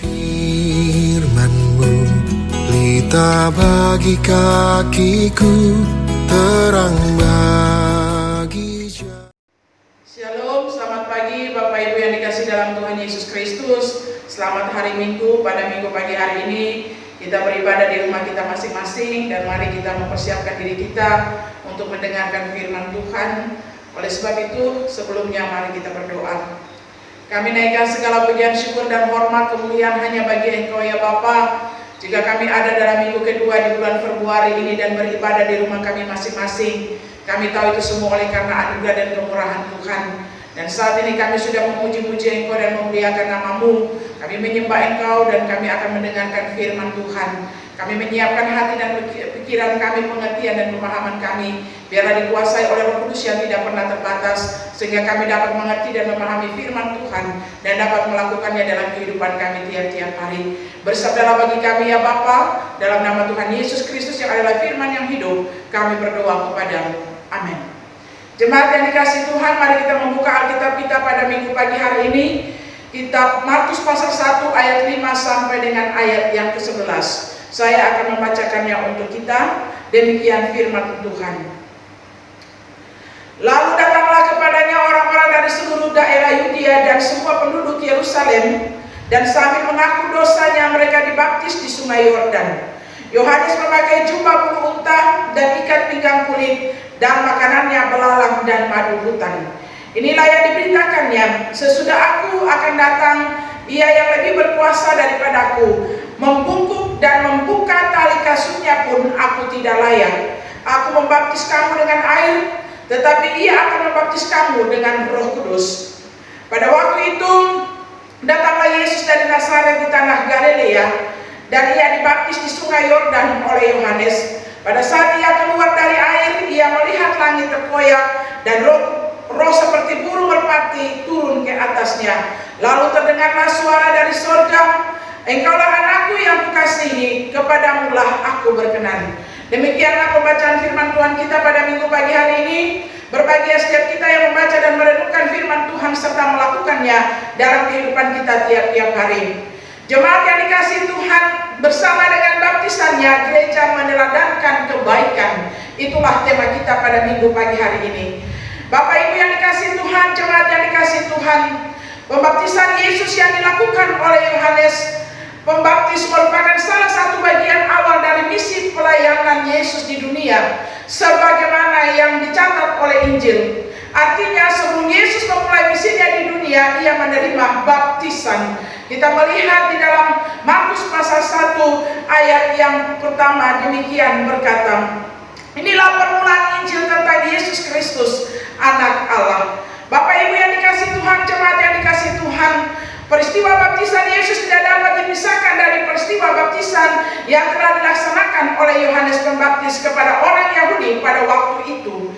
Firman-Mu pelita bagi kakiku, terang bagi jalan. Shalom, selamat pagi Bapak Ibu yang dikasihi dalam Tuhan Yesus Kristus. Selamat hari Minggu. Pada Minggu pagi hari ini kita beribadah di rumah kita masing-masing, dan mari kita mempersiapkan diri kita untuk mendengarkan firman Tuhan. Oleh sebab itu, sebelumnya mari kita berdoa. Kami naikkan segala pujian, syukur, dan hormat kemuliaan hanya bagi Engkau ya Bapa. Jika kami ada dalam minggu kedua di bulan Februari ini dan beribadah di rumah kami masing-masing, kami tahu itu semua oleh karena anugerah dan kemurahan Tuhan. Dan saat ini kami sudah memuji-muji Engkau dan memuliakan nama-Mu. Kami menyembah Engkau dan kami akan mendengarkan firman Tuhan. Kami menyiapkan hati dan pikiran kami, pengertian dan pemahaman kami, biarlah dikuasai oleh Roh Kudus yang tidak pernah terbatas, sehingga kami dapat mengerti dan memahami firman Tuhan dan dapat melakukannya dalam kehidupan kami tiap-tiap hari. Bersabdalah bagi kami ya Bapa, dalam nama Tuhan Yesus Kristus yang adalah firman yang hidup, kami berdoa kepada-Mu. Amin. Jemaat yang dikasihi Tuhan, mari kita membuka Alkitab kita pada minggu pagi hari ini. Kitab Markus pasal 1 ayat 5 sampai dengan ayat yang ke-11. Saya akan membacakannya untuk kita. Demikian firman Tuhan. Lalu datanglah kepadanya orang-orang dari seluruh daerah Yudea dan semua penduduk Yerusalem, dan sambil mengaku dosanya mereka dibaptis di sungai Yordan. Yohanes memakai jubah bulu unta dan ikat pinggang kulit, dan makanannya belalang dan madu hutan. Inilah yang diberitakannya, sesudah aku akan datang, ia yang lebih berkuasa daripadaku, membungkuk dan membuka tali kasutnya pun aku tidak layak. Aku membaptis kamu dengan air, tetapi ia akan membaptis kamu dengan Roh Kudus. Pada waktu itu datanglah Yesus dari Nazaret di tanah Galilea, dan ia dibaptis di sungai Yordan oleh Yohanes. Pada saat ia keluar dari air, ia melihat langit terkoyak dan roh seperti burung merpati turun ke atasnya. Lalu terdengarlah suara dari surga, Engkaulah anakku yang kukasihi, kepadamu lah aku berkenan. Demikianlah pembacaan firman Tuhan kita pada minggu pagi hari ini. Berbahagia setiap kita yang membaca dan merenungkan firman Tuhan serta melakukannya dalam kehidupan kita tiap-tiap hari. Jemaat yang dikasihi Tuhan, bersama dengan baptisannya gereja meneladankan kebaikan. Itulah tema kita pada minggu pagi hari ini. Bapak Ibu yang dikasihi Tuhan, jemaat yang dikasihi Tuhan, pembaptisan Yesus yang dilakukan oleh Yohanes Pembaptis merupakan salah satu bagian awal dari misi pelayanan Yesus di dunia, sebagaimana yang dicatat oleh Injil. Artinya sebelum Yesus memulai misinya di dunia, ia menerima baptisan. Kita melihat di dalam Markus pasal 1 ayat yang pertama demikian berkata, inilah permulaan Injil tentang Yesus Kristus, anak Allah. Bapak Ibu yang dikasihi Tuhan, jemaat yang dikasihi Tuhan, peristiwa baptisan Yesus tidak dapat dipisahkan dari peristiwa baptisan yang telah dilaksanakan oleh Yohanes Pembaptis kepada orang Yahudi pada waktu itu.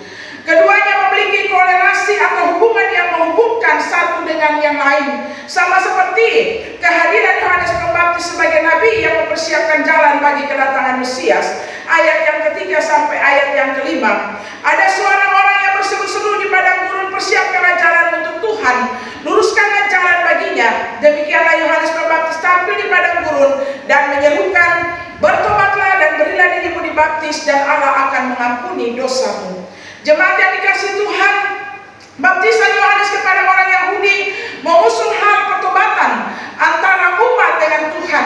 Keduanya memiliki korelasi atau hubungan yang menghubungkan satu dengan yang lain, sama seperti kehadiran Yohanes Pembaptis sebagai nabi yang mempersiapkan jalan bagi kedatangan Mesias, ayat yang ketiga sampai ayat yang kelima. Ada suara orang yang berseru-seru di padang gurun, persiapkanlah jalan untuk Tuhan, luruskanlah jalan baginya. Demikianlah Yohanes Pembaptis tampil di padang gurun dan menyerukan, bertobatlah dan berilah dirimu dibaptis dan Allah akan mengampuni dosamu. Jemaat yang dikasihi Tuhan, baptisan Yohanes kepada orang Yahudi mengusung hal pertobatan antara umat dengan Tuhan.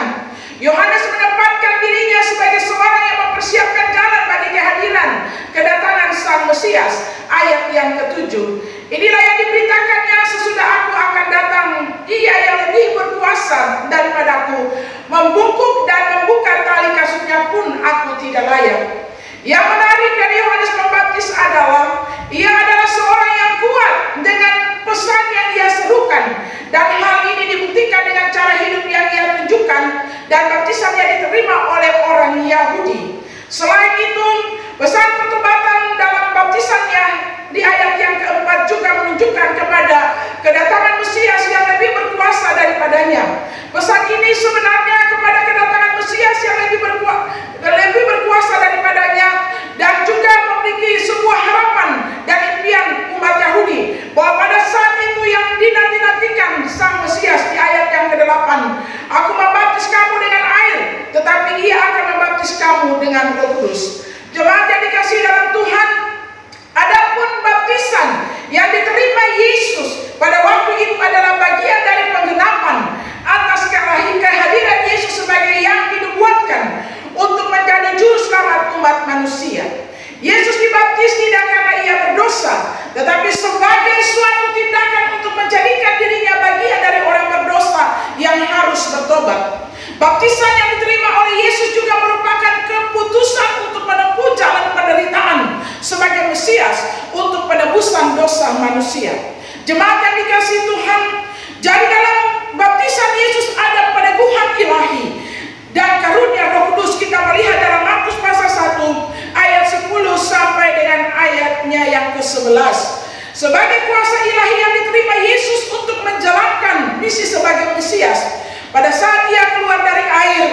Yohanes menempatkan dirinya sebagai seorang yang mempersiapkan jalan bagi kehadiran kedatangan Sang Mesias, ayat yang ke-7. Inilah yang diberitakannya, sesudah aku akan datang, ia yang lebih berkuasa daripadaku, membungkuk dan membuka tali kasutnya pun aku tidak layak. Yang menarik dari Yohanes Pembaptis adalah ia adalah seorang yang kuat dengan pesan yang ia serukan, dan hal ini dibuktikan dengan cara hidup yang ia tunjukkan dan baptisannya diterima oleh orang Yahudi. Selain itu, pesan pertobatan dalam baptisannya di ayat yang keempat juga menunjukkan kepada kedatangan Mesias yang lebih berkuasa daripadanya. Pesan ini sebenarnya kepada kedatangan Mesias yang lebih berkuasa daripadanya, dan juga memiliki sebuah harapan dan impian umat Yahudi bahwa pada saat itu yang dinanti-nantikan Sang Mesias di ayat yang ke-8, aku Ia akan membaptis kamu dengan Roh Kudus. Jemaat yang dikasihi dalam Tuhan, adapun baptisan yang diterima Yesus pada waktu itu adalah bagian dari penggenapan atas kehadiran Yesus sebagai yang dinubuatkan untuk menjadi juru selamat umat manusia. Yesus dibaptis tidak karena ia berdosa, tetapi sebagai suatu tindakan untuk menjadikan dirinya bagian dari orang berdosa yang harus bertobat. Baptisan yang diterima oleh Yesus juga merupakan keputusan untuk menempuh jalan penderitaan sebagai Mesias untuk penebusan dosa manusia. Jemaat yang dikasihi Tuhan, jadi dalam baptisan Yesus ada peneguhan ilahi dan karunia Roh Kudus. Kita melihat dalam Markus pasal 1 ayat 10 sampai dengan ayatnya yang ke-11. Sebagai kuasa ilahi yang diterima Yesus untuk menjalankan misi sebagai Mesias. Pada saat ia keluar dari air,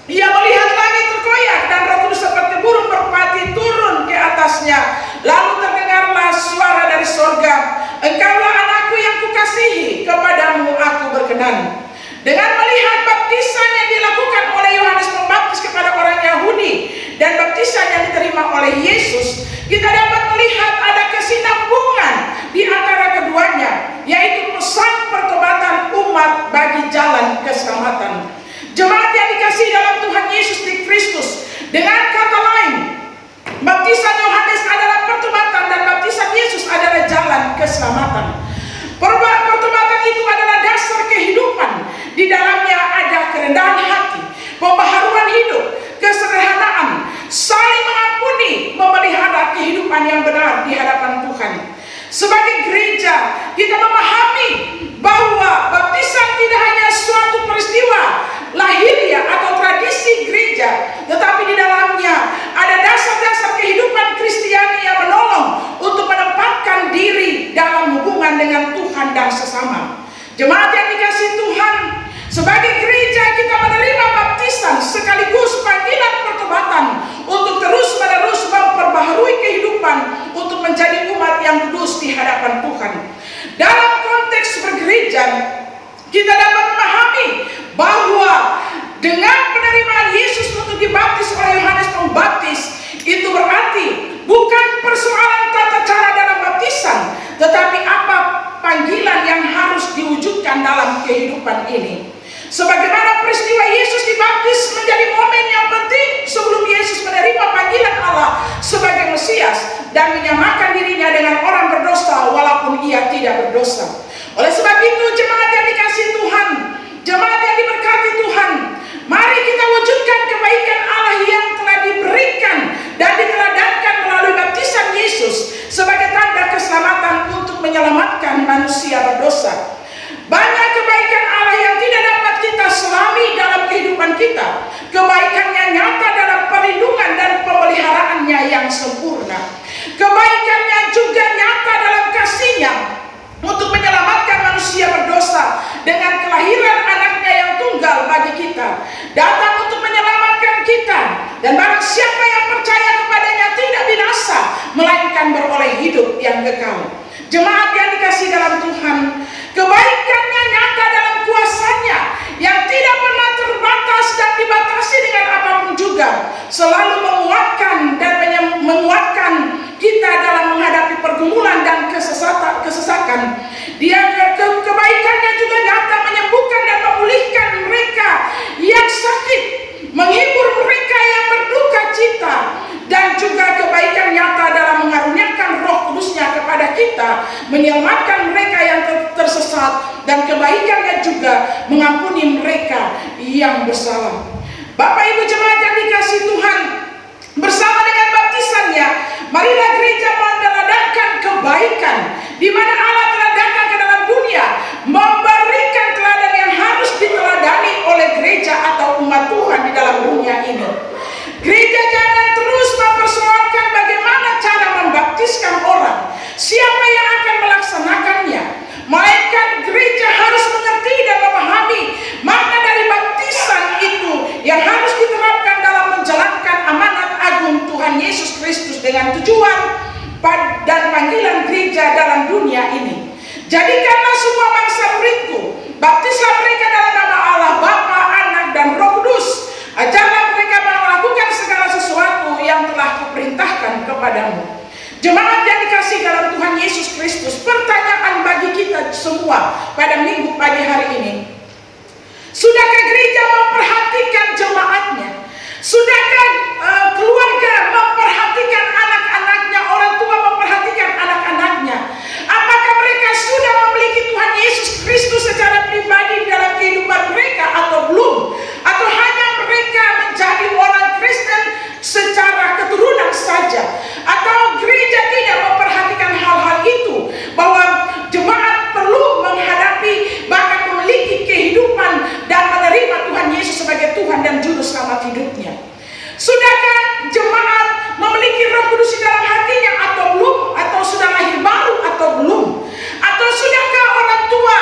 ia melihat langit terkoyak dan Roh Kudus seperti burung merpati turun ke atasnya. Lalu terdengarlah suara dari sorga, "Engkaulah anakku yang kukasihi, kepadamu aku berkenan." Dengan melihat baptisan yang dilakukan oleh Yohanes Pembaptis kepada orang Yahudi dan baptisan yang diterima oleh Yesus, kita dapat melihat ada kesinambungan di antara keduanya, yaitu pesan pertobatan umat bagi jalan keselamatan. Jemaat yang dikasihi dalam Tuhan Yesus Kristus, dengan kata lain, baptisan Yohanes adalah pertobatan dan baptisan Yesus adalah jalan keselamatan. Pertobatan itu adalah dasar kehidupan. Di dalamnya ada kerendahan hati, pembaharuan hidup, kesederhanaan, saling mengampuni, memelihara kehidupan yang benar di hadapan Tuhan. Sebagai gereja, kita memahami bahwa baptisan tidak hanya suatu peristiwa lahiriah atau tradisi gereja, tetapi di dalamnya ada dasar-dasar kehidupan Kristiani yang menolong untuk menempatkan diri dalam hubungan dengan Tuhan dan sesama. Jemaat yang dikasihi Tuhan, sebagai gereja kita menerima baptisan sekaligus panggilan pertobatan untuk terus-menerus memperbaharui kehidupan untuk menjadi umat yang kudus di hadapan Tuhan. Dalam konteks bergereja, kita dapat memahami bahwa dengan penerimaan Yesus untuk dibaptis oleh Yohanes Pembaptis, itu berarti bukan persoalan tata cara dalam baptisan, tetapi apa panggilan yang harus diwujudkan dalam kehidupan ini. Sebagaimana peristiwa Yesus dibaptis menjadi momen yang penting sebelum Yesus menerima panggilan Allah sebagai Mesias dan menyamakan dirinya dengan orang berdosa walaupun ia tidak berdosa. Oleh sebab itu, jemaat yang dikasihi Tuhan, jemaat yang diberkati Tuhan, mari kita wujudkan kebaikan Allah yang telah diberikan dan diteladankan melalui baptisan Yesus sebagai tanda keselamatan untuk menyelamatkan manusia berdosa. Banyak kebaikan Allah yang tidak dapat kita selami dalam kehidupan kita. Kebaikannya nyata dalam perlindungan dan pemeliharaannya yang sempurna. Kebaikannya juga nyata dalam kasih-Nya untuk menyelamatkan manusia berdosa dengan kelahiran anaknya yang tunggal bagi kita, datang untuk menyelamatkan kita, dan barang siapa yang percaya kepadanya tidak binasa melainkan beroleh hidup yang kekal. Jemaat yang dikasihi dalam Tuhan, kebaikannya nyata dalam kuasa-Nya yang tidak pernah terbatas dan dibatasi dengan apapun juga, selalu menguatkan dan menguatkan kita dalam menghadapi pergumulan dan kesesakan. Kebaikannya juga nyata menyembuhkan dan memulihkan mereka yang sakit, menghibur mereka yang berduka cita, dan juga kebaikan nyata dalam mengaruniakan Roh Kudus-Nya kepada kita, menyelamatkan mereka yang tersesat, dan kebaikannya juga mengampuni mereka yang bersalah. Bapak Ibu jemaat yang dikasihi Tuhan, bersama dengan baptisannya, marilah gereja meneladankan kebaikan di mana Allah telah datang ke dalam dunia, memberikan teladan yang harus diteladani oleh gereja atau umat Tuhan di dalam dunia ini. Gereja jangan terus mempersoalkan bagaimana cara membaptiskan orang, siapa yang akan melaksanakannya, melainkan gereja harus mengerti dan memahami makna dari baptisan itu yang harus diterapkan dalam menjalankan amanat agung Tuhan Yesus Kristus dengan tujuan dan panggilan gereja dalam dunia ini. Jadikanlah semua bangsa murid Sudahkah gereja memperhatikan jemaatnya? Sudahkah keluarga memperhatikan anak-anaknya, orang tua memperhatikan anak-anaknya? Apakah mereka sudah memiliki Tuhan Yesus Kristus secara pribadi dalam kehidupan mereka atau belum? Atau hanya mereka menjadi orang Kristen secara keturunan saja? Atau gereja tidak memperhatikan hal-hal itu, bahwa jemaat perlu menghadapi bahkan memiliki kehidupan dan menerima Tuhan Yesus sebagai Tuhan dan Juru Selamat hidupnya? Sudahkah jemaat memiliki Roh Kudus di dalam hatinya atau belum? Atau sudah lahir baru atau belum? Atau sudahkah orang tua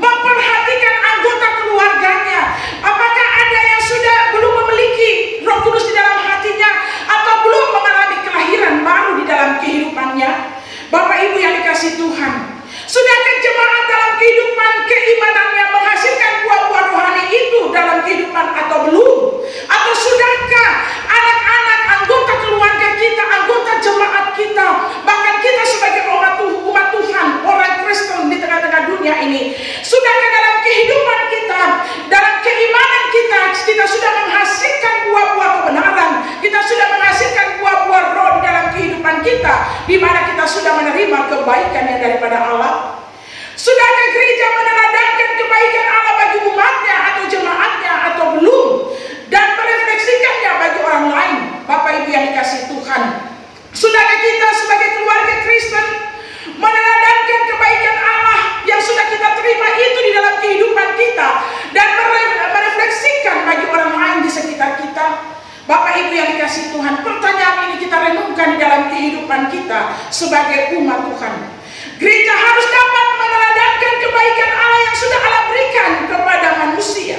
memperhatikan anggota keluarganya? Apakah ada yang sudah belum memiliki Roh Kudus di dalam hatinya atau belum mengalami kelahiran baru di dalam kehidupannya? Bapak Ibu yang dikasihi Tuhan, sudahkah jemaat dalam kehidupan keimanannya menghasilkan buah-buah rohani itu dalam kehidupan atau belum? Atau sudahkah anak-anak anggota keluarga kita, anggota jemaat kita, bahkan kita sebagai umat Tuhan, orang Kristen di tengah-tengah dunia ini, sudahkah dalam kehidupan kita, dalam keimanan kita sudah menghasilkan buah-buah kebenaran, kita sudah menghasilkan buah-buah roh di dalam kehidupan kita, di mana kita sudah menerima kebaikan yang daripada Allah? Sudahkah gereja meneladankan kebaikan Allah bagi umatnya atau jemaatnya atau belum? Dan merefleksikannya bagi orang lain. Bapak Ibu yang dikasihi Tuhan, sudahkah kita sebagai keluarga Kristen meneladankan kebaikan Allah yang sudah kita terima itu di dalam kehidupan kita, dan merefleksikan bagi orang lain di sekitar kita? Bapak Ibu yang dikasihi Tuhan, pertanyaan ini kita renungkan di dalam kehidupan kita sebagai umat Tuhan. Gereja harus dapat meneladankan kebaikan Allah yang sudah Allah berikan kepada manusia.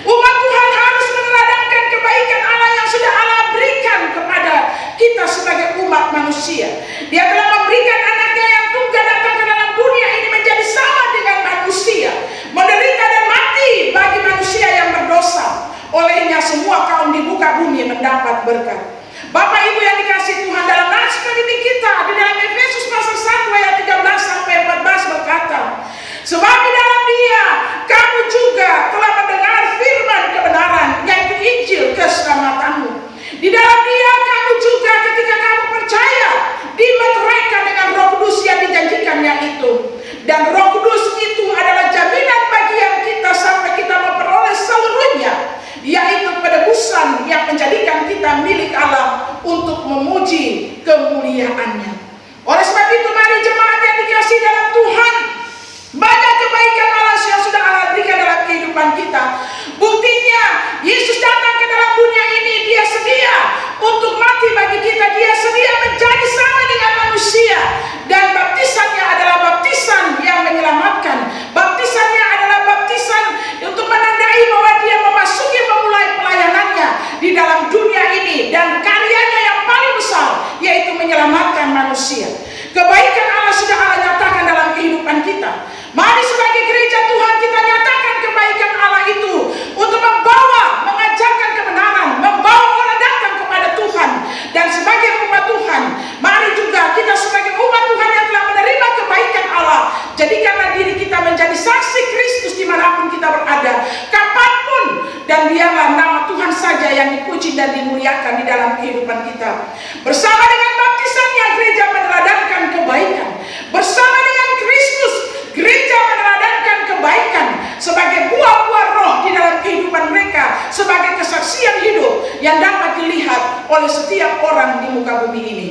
Umat Tuhan harus meneladankan kebaikan Allah yang sudah Allah berikan kepada kita sebagai umat manusia. Dia telah memberikan anaknya yang tunggal datang ke dalam dunia ini menjadi sama dengan manusia, menderita dan mati bagi manusia yang berdosa. Olehnya semua kaum di muka bumi mendapat berkat. Bapak Ibu yang dikasihi Tuhan, dalam nats pendidik kita di dalam Efesus pasal 1 ayat 13 sampai 14 berkata, sebab di dalam Dia kamu juga telah mendengar firman kebenaran, yaitu Injil keselamatanmu. Di dalam Dia kamu juga ketika kamu percaya dimeteraikan dengan Roh Kudus yang dijanjikannya itu. Dan Roh Kudus itu adalah jaminan bagian kita sampai kita memperoleh seluruhnya, yaitu penebusan yang menjadikan kita milik Allah untuk memuji kemuliaannya. Oleh sebab itu, mari jemaat yang dikasihi dalam Tuhan, banyak kebaikan Allah yang sudah Allah berikan dalam kehidupan kita. Buktinya, Yesus datang ke dalam dunia ini, Dia sedia untuk mati bagi kita, Dia sedia menjadi sama dengan manusia. Dan baptisannya adalah baptisan yang menyelamatkan. Baptisannya adalah baptisan untuk menandai bahwa Dia memulai pelayanannya di dalam dunia ini, dan karyanya yang paling besar yaitu menyelamatkan manusia. Kebaikan Allah sudah Allah nyatakan dalam kehidupan kita. Mari sebagai gereja Tuhan kita nyatakan kebaikan Allah itu untuk mengajarkan kebenaran, membawa orang datang kepada Tuhan. Dan sebagai umat Tuhan, mari juga kita sebagai umat Tuhan yang telah menerima kebaikan Allah, jadikanlah diri kita menjadi saksi Kristus dimanapun kita berada, kapanpun, dan biarlah nama Tuhan saja yang dipuji dan dimuliakan di dalam kehidupan kita. Bersama dengan baptisannya, gereja meneladankan kebaikan. Bersama dengan Kristus, gereja meneladankan kebaikan sebagai buah-buah roh di dalam kehidupan mereka, sebagai kesaksian hidup yang dapat dilihat oleh setiap orang di muka bumi ini.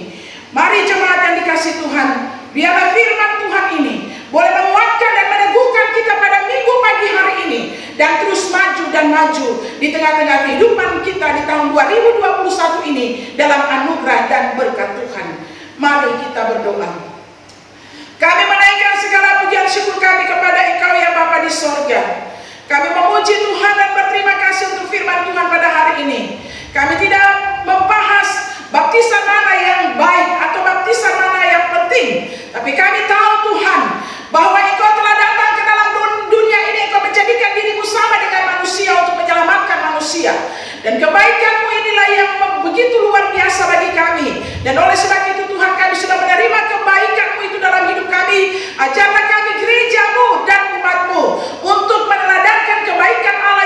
Mari jemaat yang dikasihi Tuhan, biarlah firman Tuhan ini boleh menguatkan dan meneguhkan kita pada minggu pagi hari ini, dan terus maju dan maju di tengah-tengah kehidupan kita di tahun 2021 ini dalam anugerah dan berkat Tuhan. Mari kita berdoa. Kami menaikkan segala pujian syukur kami kepada Engkau ya Bapa di sorga. Kami memuji Tuhan dan berterima kasih untuk firman Tuhan pada hari ini. Kami tidak membahas baptisan mana yang baik atau baptisan mana yang penting, tapi kami tahu Tuhan bahwa Engkau telah datang ke dalam dunia ini, Engkau menjadikan dirimu sama dengan manusia untuk menyelamatkan manusia. Dan kebaikan-Mu inilah yang begitu luar biasa bagi kami. Dan oleh sebab itu Tuhan, kami sudah menerima kebaikan-Mu itu dalam hidup kami. Ajarlah kami gereja-Mu dan umat-Mu untuk meneladankan kebaikan Allah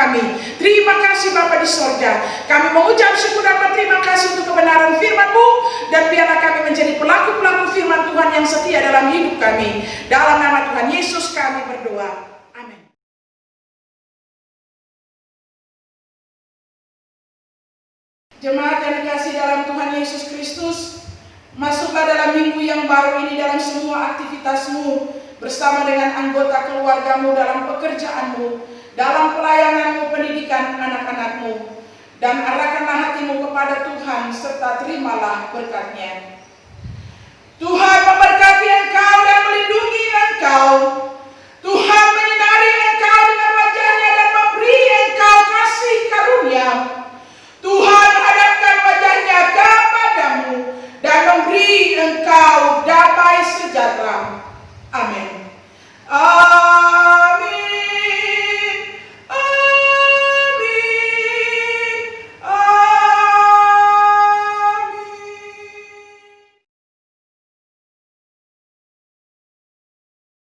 kami. Terima kasih Bapa di sorga. Kami mengucap syukur dan berterima kasih untuk kebenaran firman-Mu, dan biarlah kami menjadi pelaku-pelaku firman Tuhan yang setia dalam hidup kami. Dalam nama Tuhan Yesus kami berdoa. Amin. Jemaat yang dikasihi dalam Tuhan Yesus Kristus, masuklah dalam minggu yang baru ini dalam semua aktivitasmu, bersama dengan anggota keluargamu dalam pekerjaanmu, dalam pelayananmu, pendidikan anak-anakmu, dan arahkanlah hatimu kepada Tuhan serta terimalah berkat-Nya. Tuhan